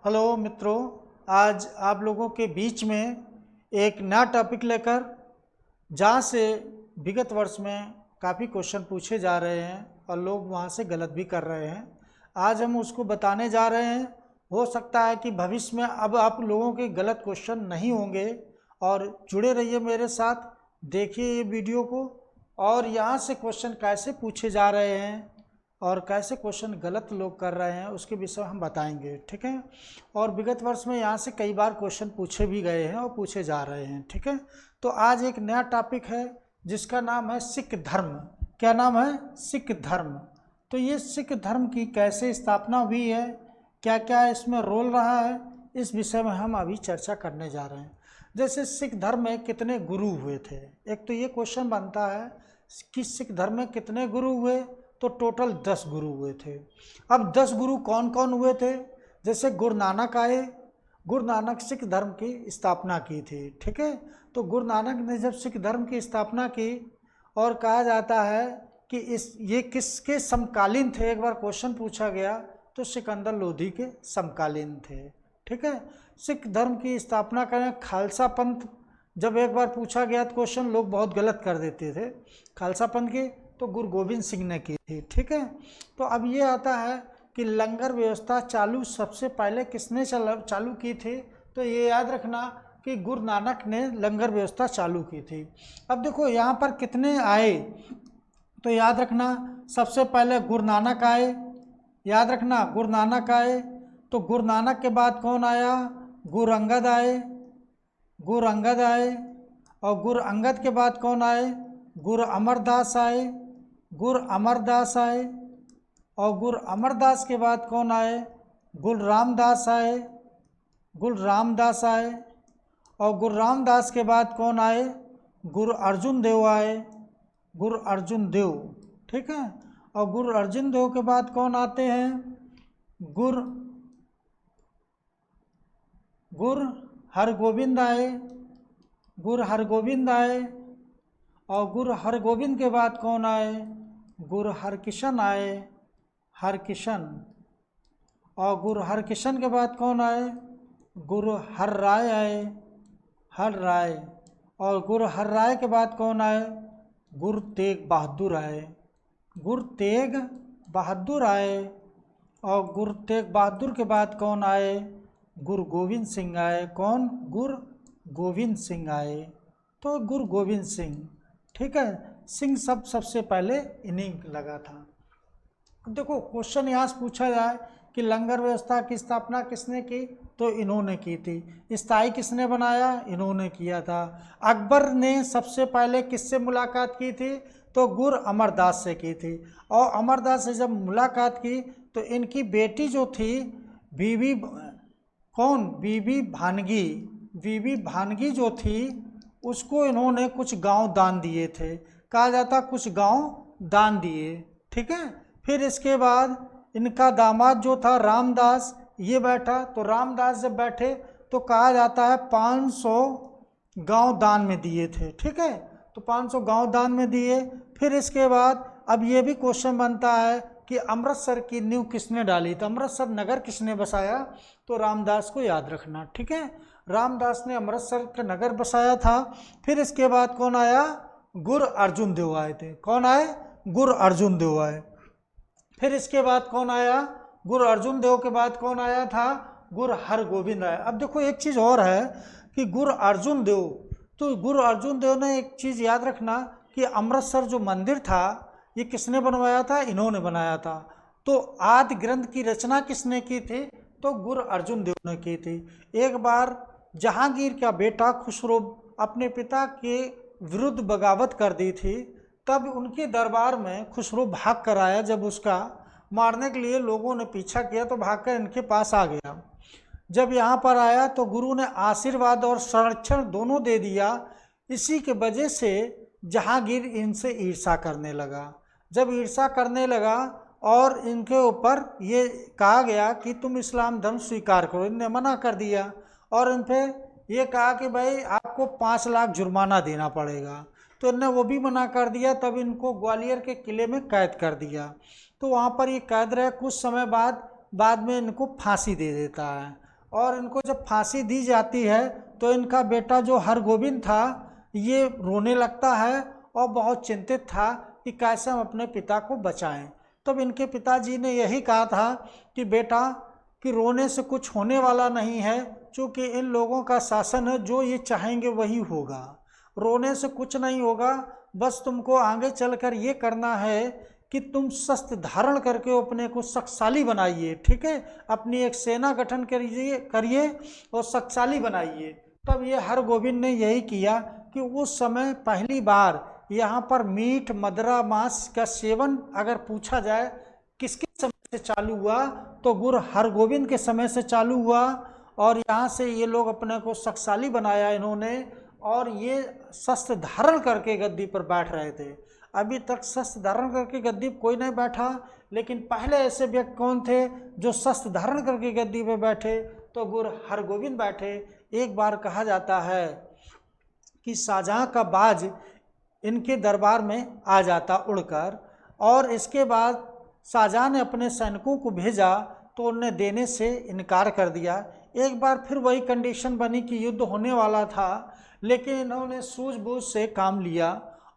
Hello मित्रों, आज आप लोगों के बीच में एक नया टॉपिक लेकर जहाँ से विगत वर्ष में काफ़ी क्वेश्चन पूछे जा रहे हैं और लोग वहाँ से गलत भी कर रहे हैं, आज हम उसको बताने जा रहे हैं। हो सकता है कि भविष्य में अब आप लोगों के गलत क्वेश्चन नहीं होंगे। और जुड़े रहिए मेरे साथ, देखिए ये वीडियो को और यहाँ से क्वेश्चन कैसे पूछे जा रहे हैं और कैसे क्वेश्चन गलत लोग कर रहे हैं उसके विषय हम बताएंगे, ठीक है। और विगत वर्ष में यहाँ से कई बार क्वेश्चन पूछे भी गए हैं और पूछे जा रहे हैं, ठीक है। तो आज एक नया टॉपिक है जिसका नाम है सिख धर्म। क्या नाम है? सिख धर्म। तो ये सिख धर्म की कैसे स्थापना हुई है, क्या क्या इसमें रोल रहा है, इस विषय में हम अभी चर्चा करने जा रहे हैं। जैसे सिख धर्म में कितने गुरु हुए थे, एक तो ये क्वेश्चन बनता है कि सिख धर्म में कितने गुरु हुए। तो टोटल 10 गुरु हुए थे। अब 10 गुरु कौन कौन हुए थे? जैसे गुरु नानक आए, गुरु नानक सिख धर्म की स्थापना की थी, ठीक है। तो गुरु नानक ने जब सिख धर्म की स्थापना की, और कहा जाता है कि ये किसके समकालीन थे, एक बार क्वेश्चन पूछा गया तो सिकंदर लोधी के समकालीन थे, ठीक है। सिख धर्म की स्थापना करें खालसा पंथ, जब एक बार पूछा गया तो क्वेश्चन लोग बहुत गलत कर देते थे। खालसा पंथ की तो गुरु गोविंद सिंह ने की थी, ठीक है। तो अब ये आता है कि लंगर व्यवस्था चालू सबसे पहले किसने चालू की थी? तो ये याद रखना कि गुरु नानक ने लंगर व्यवस्था चालू की थी। अब देखो यहाँ पर कितने आए, तो याद रखना सबसे पहले गुरु नानक आए, याद रखना गुरु नानक आए। तो गुरु नानक के बाद कौन आया? गुरु अंगद आए, गुरु अंगद आए। और गुरु अंगद के बाद कौन आए? गुरु अमरदास आए, गुरु अमरदास आए। और गुरु अमरदास के बाद कौन आए? गुरु रामदास आए, गुरु रामदास आए। और गुरु रामदास के बाद कौन आए? गुरु अर्जुन देव आए, गुरु अर्जुन देव, ठीक है। और गुरु अर्जुन देव के बाद कौन आते हैं? गुरु हरगोविंद आए, गुरु हरगोविंद आए। और गुरु हरगोविंद के बाद कौन आए? गुरु हरकिशन आए, हरकिशन। और गुरु हरकिशन के बाद कौन आए? गुरु हर राय आए, हर राय। और गुरु हर राय के बाद कौन आए? गुरु तेग बहादुर आए, गुरु तेग बहादुर आए। और गुरु तेग बहादुर के बाद कौन आए? गुरु गोविंद सिंह आए। कौन? गुरु गोविंद सिंह आए। तो गुरु गोविंद सिंह, ठीक है। सिंह सबसे पहले इन्हीं लगा था। देखो क्वेश्चन यहाँ से पूछा जाए कि लंगर व्यवस्था की स्थापना किसने की? तो इन्होंने की थी। स्थाई किसने बनाया? इन्होंने किया था। अकबर ने सबसे पहले किससे मुलाकात की थी? तो गुरु अमरदास से की थी। और अमरदास से जब मुलाकात की तो इनकी बेटी जो थी बीबी, कौन? बीबी भानगी, बीबी भानगी जो थी उसको इन्होंने कुछ गांव दान दिए थे, कहा जाता कुछ गांव दान दिए, ठीक है। फिर इसके बाद इनका दामाद जो था रामदास, ये बैठा। तो रामदास जब बैठे तो कहा जाता है 500 गांव दान में दिए थे, ठीक है। तो 500 गांव दान में दिए। फिर इसके बाद अब ये भी क्वेश्चन बनता है कि अमृतसर की नींव किसने डाली? तो अमृतसर नगर किसने बसाया? तो रामदास को याद रखना, ठीक है। रामदास ने अमृतसर का नगर बसाया था। फिर इसके बाद कौन आया? गुरु अर्जुन देव आए थे। कौन आए? गुरु अर्जुन देव आए। फिर इसके बाद कौन आया? गुरु अर्जुन देव के बाद कौन आया था? गुरु हरगोविंद आया। अब देखो एक चीज़ और है कि गुरु अर्जुन देव, तो गुरु अर्जुन देव ने एक चीज़ याद रखना कि अमृतसर जो मंदिर था ये किसने बनवाया था? इन्होंने बनाया था। तो आदि ग्रंथ की रचना किसने की थी? तो गुरु अर्जुन देव ने की थी। एक बार जहांगीर का बेटा खुसरो अपने पिता के विरुद्ध बगावत कर दी थी, तब उनके दरबार में खुसरो भाग कर आया। जब उसका मारने के लिए लोगों ने पीछा किया तो भागकर इनके पास आ गया। जब यहाँ पर आया तो गुरु ने आशीर्वाद और संरक्षण दोनों दे दिया। इसी के वजह से जहांगीर इनसे ईर्षा करने लगा। जब ईर्षा करने लगा और इनके ऊपर ये कहा गया कि तुम इस्लाम धर्म स्वीकार करो, इनने मना कर दिया। और इन पे ये कहा कि भाई आपको 5 लाख जुर्माना देना पड़ेगा, तो इनने वो भी मना कर दिया। तब इनको ग्वालियर के किले में कैद कर दिया। तो वहाँ पर ये कैद रहे। कुछ समय बाद में इनको फांसी दे देता है। और इनको जब फांसी दी जाती है तो इनका बेटा जो हरगोविंद था ये रोने लगता है और बहुत चिंतित था कि कैसे हम अपने पिता को बचाएं। तब इनके पिताजी ने यही कहा था कि बेटा कि रोने से कुछ होने वाला नहीं है, क्योंकि इन लोगों का शासन है, जो ये चाहेंगे वही होगा। रोने से कुछ नहीं होगा, बस तुमको आगे चलकर ये करना है कि तुम शस्त्र धारण करके अपने को शक्तिशाली बनाइए, ठीक है, अपनी एक सेना गठन करिए और शक्तिशाली बनाइए। तब ये हरगोविंद ने यही किया कि उस समय पहली बार यहाँ पर मीट मदिरा मांस का सेवन अगर पूछा जाए किसके समय से चालू हुआ तो गुरु हरगोविंद के समय से चालू हुआ। और यहाँ से ये लोग अपने को शक्तिशाली बनाया इन्होंने, और ये शस्त्र धारण करके गद्दी पर बैठ रहे थे। अभी तक शस्त्र धारण करके गद्दी पर कोई नहीं बैठा, लेकिन पहले ऐसे व्यक्ति कौन थे जो शस्त्र धारण करके गद्दी पर बैठे, तो गुरु हरगोविंद बैठे। एक बार कहा जाता है कि शाहजहाँ का बाज इनके दरबार में आ जाता उड़कर, और इसके बाद शाहजहाँ ने अपने सैनिकों को भेजा तो उन्हें देने से इनकार कर दिया। एक बार फिर वही कंडीशन बनी कि युद्ध होने वाला था, लेकिन इन्होंने सूझबूझ से काम लिया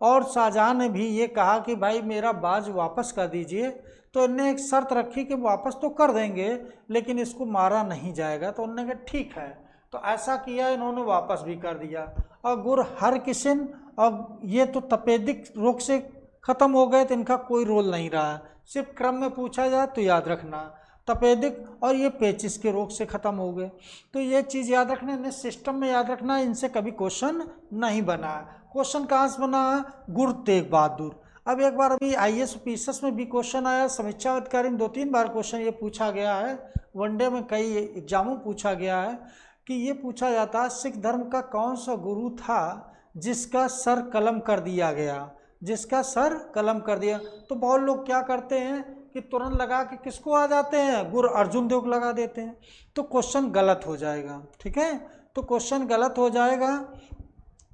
और शाहजहाँ ने भी ये कहा कि भाई मेरा बाज वापस कर दीजिए। तो इन्हें एक शर्त रखी कि वापस तो कर देंगे लेकिन इसको मारा नहीं जाएगा। तो उन्होंने कहा ठीक है, तो ऐसा किया, इन्होंने वापस भी कर दिया। और गुरु हरकिशन और ये तो तपेदिक रोग से ख़त्म हो गए, तो इनका कोई रोल नहीं रहा। सिर्फ क्रम में पूछा जाए तो याद रखना, तपेदिक और ये पेचिस के रोग से ख़त्म हो गए। तो ये चीज़ याद रखना, इन्हें सिस्टम में याद रखना, इनसे कभी क्वेश्चन नहीं बना। क्वेश्चन कहाँ से बना? गुरु तेग बहादुर। अब एक बार अभी IAS ऑफिसर्स में भी क्वेश्चन आया, समीक्षा अधिकारी में 2-3 बार क्वेश्चन ये पूछा गया है, वनडे में कई एग्जामों पूछा गया है कि ये पूछा जाता है सिख धर्म का कौन सा गुरु था जिसका सर कलम कर दिया गया, जिसका सर कलम कर दिया। तो बहुत लोग क्या करते हैं कि तुरंत लगा के किसको आ जाते हैं, गुरु अर्जुन देव को लगा देते हैं, तो क्वेश्चन गलत हो जाएगा, ठीक है, तो क्वेश्चन गलत हो जाएगा।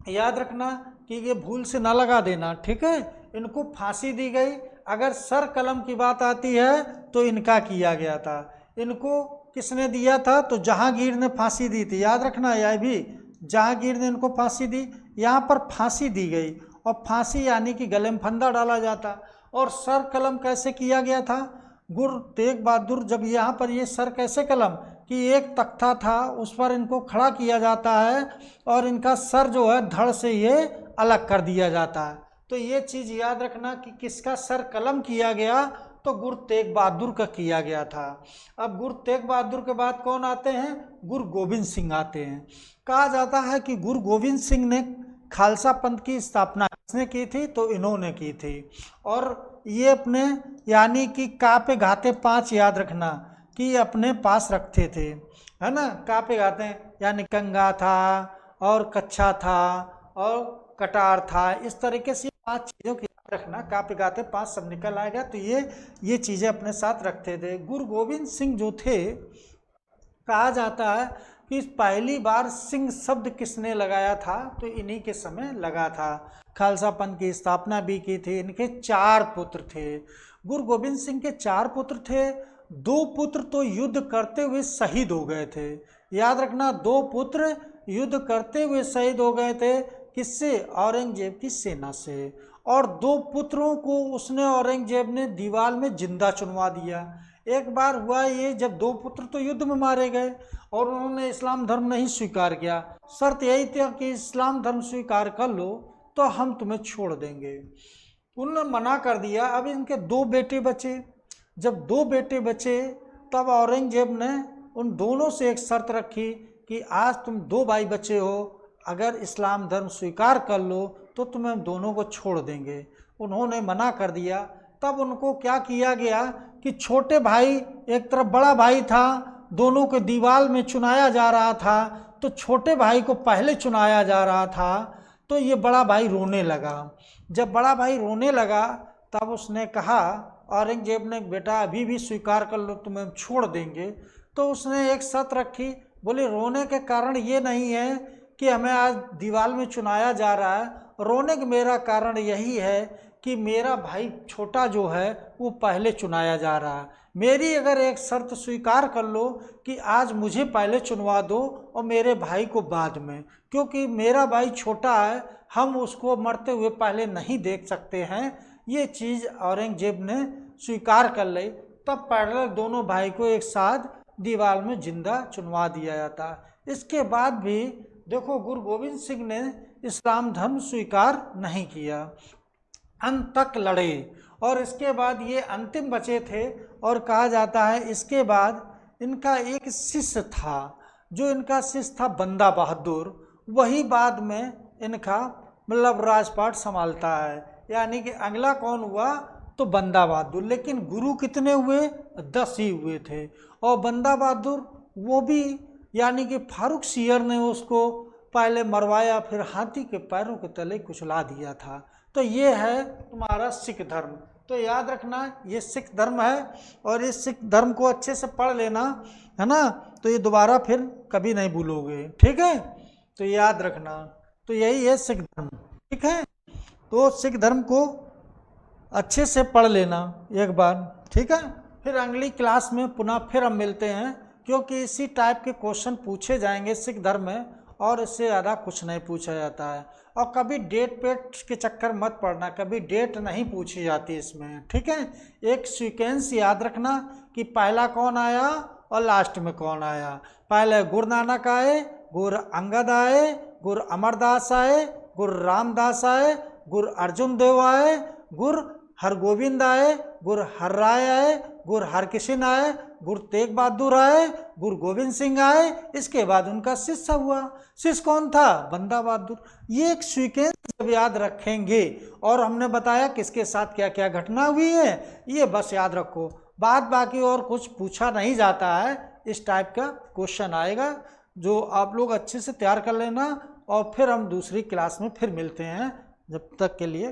याद रखना कि ये भूल से ना लगा देना, ठीक है। इनको फांसी दी गई। अगर सर कलम की बात आती है तो इनका किया गया था। इनको किसने दिया था? तो जहांगीर ने फांसी दी थी, याद रखना, यह भी जहांगीर ने इनको फांसी दी। यहाँ पर फांसी दी गई, और फांसी यानी कि गले में फंदा डाला जाता। और सर कलम कैसे किया गया था? गुरु तेग बहादुर, जब यहाँ पर ये सर कैसे कलम कि एक तख्ता था उस पर इनको खड़ा किया जाता है और इनका सर जो है धड़ से ये अलग कर दिया जाता है। तो ये चीज़ याद रखना कि किसका सर कलम किया गया, तो गुरु तेग बहादुर का किया गया था। अब गुरु तेग बहादुर के बाद कौन आते हैं? गुरु गोविंद सिंह आते हैं। कहा जाता है कि गुरु गोविंद सिंह ने खालसा पंथ की स्थापना किसने की थी? तो इन्होंने की थी। और ये अपने यानी कि कापे घाते 5 याद रखना कि अपने पास रखते थे, है ना। कापे घाते यानी कंगा था और कच्छा था और कटार था, इस तरीके से 5 चीज़ों की याद रखना। कापे घाते 5 सब निकल आएगा, तो ये चीज़ें अपने साथ रखते थे। गुरु गोविंद सिंह जो थे, कहा जाता है कि पहली बार सिंह शब्द किसने लगाया था? तो इन्हीं के समय लगा था। खालसा पंथ की स्थापना भी की थी। इनके 4 पुत्र थे। गुरु गोविंद सिंह के 4 पुत्र थे। 2 पुत्र तो युद्ध करते हुए शहीद हो गए थे। याद रखना, 2 पुत्र युद्ध करते हुए शहीद हो गए थे। किससे? औरंगजेब की सेना से। और 2 पुत्रों को उसने, औरंगजेब ने दीवार में जिंदा चुनवा दिया। एक बार हुआ ये, जब 2 पुत्र तो युद्ध में मारे गए और उन्होंने इस्लाम धर्म नहीं स्वीकार किया। शर्त यही थी कि इस्लाम धर्म स्वीकार कर लो तो हम तुम्हें छोड़ देंगे। उन्होंने मना कर दिया। अब इनके 2 बेटे बचे। जब 2 बेटे बचे तब औरंगजेब ने उन दोनों से एक शर्त रखी कि आज तुम 2 भाई बचे हो, अगर इस्लाम धर्म स्वीकार कर लो तो तुम्हें हम दोनों को छोड़ देंगे। उन्होंने मना कर दिया। तब उनको क्या किया गया कि छोटे भाई, एक तरफ बड़ा भाई था, दोनों को दीवार में चुनाया जा रहा था, तो छोटे भाई को पहले चुनाया जा रहा था। तो ये बड़ा भाई रोने लगा। जब बड़ा भाई रोने लगा तब उसने कहा, औरंगजेब ने, बेटा अभी भी स्वीकार कर लो, तुम्हें हम छोड़ देंगे। तो उसने एक शर्त रखी, बोले रोने के कारण ये नहीं है कि हमें आज दीवार में चुनाया जा रहा है, रोने का मेरा कारण यही है कि मेरा भाई छोटा जो है वो पहले चुनाया जा रहा है। मेरी अगर एक शर्त स्वीकार कर लो कि आज मुझे पहले चुनवा दो और मेरे भाई को बाद में, क्योंकि मेरा भाई छोटा है, हम उसको मरते हुए पहले नहीं देख सकते हैं। ये चीज़ औरंगजेब ने स्वीकार कर ली। तब पैरेलल दोनों भाई को एक साथ दीवार में जिंदा चुनवा दिया जाता। इसके बाद भी देखो गुरु गोविंद सिंह ने इस्लाम धर्म स्वीकार नहीं किया, अंत तक लड़े, और इसके बाद ये अंतिम बचे थे। और कहा जाता है इसके बाद इनका एक शिष्य था, जो इनका शिष्य था बंदा बहादुर, वही बाद में इनका मतलब राजपाट संभालता है। यानी कि अगला कौन हुआ तो बंदा बहादुर। लेकिन गुरु कितने हुए? 10 ही हुए थे। और बंदा बहादुर वो भी यानी कि फारूक सियर ने उसको पहले मरवाया, फिर हाथी के पैरों के तले कुचला दिया था। तो ये है तुम्हारा सिख धर्म। तो याद रखना ये सिख धर्म है, और इस सिख धर्म को अच्छे से पढ़ लेना, है ना, तो ये दोबारा फिर कभी नहीं भूलोगे, ठीक है। तो याद रखना, तो यही है सिख धर्म, ठीक है। तो सिख धर्म को अच्छे से पढ़ लेना एक बार, ठीक है। फिर अगली क्लास में पुनः फिर हम मिलते हैं, क्योंकि इसी टाइप के क्वेश्चन पूछे जाएंगे सिख धर्म में, और इससे ज़्यादा कुछ नहीं पूछा जाता है। और कभी डेट पेट के चक्कर मत पड़ना, कभी डेट नहीं पूछी जाती इसमें, ठीक है। एक सीक्वेंस याद रखना कि पहला कौन आया और लास्ट में कौन आया। पहले गुरु नानक आए, गुरु अंगद आए, गुरु अमरदास आए, गुरु रामदास आए, गुरु अर्जुन देव आए, गुरु हरगोविंद आए, गुरु हरराय आए, गुरु हरकिशन आए, गुरु तेग बहादुर आए, गुरु गोविंद सिंह आए। इसके बाद उनका शिष्य हुआ। शिष्य कौन था? बंदा बहादुर। ये एक सीक्वेंस जब याद रखेंगे, और हमने बताया किसके साथ क्या क्या घटना हुई है, ये बस याद रखो। बात बाकी और कुछ पूछा नहीं जाता है, इस टाइप का क्वेश्चन आएगा जो आप लोग अच्छे से तैयार कर लेना। और फिर हम दूसरी क्लास में फिर मिलते हैं, जब तक के लिए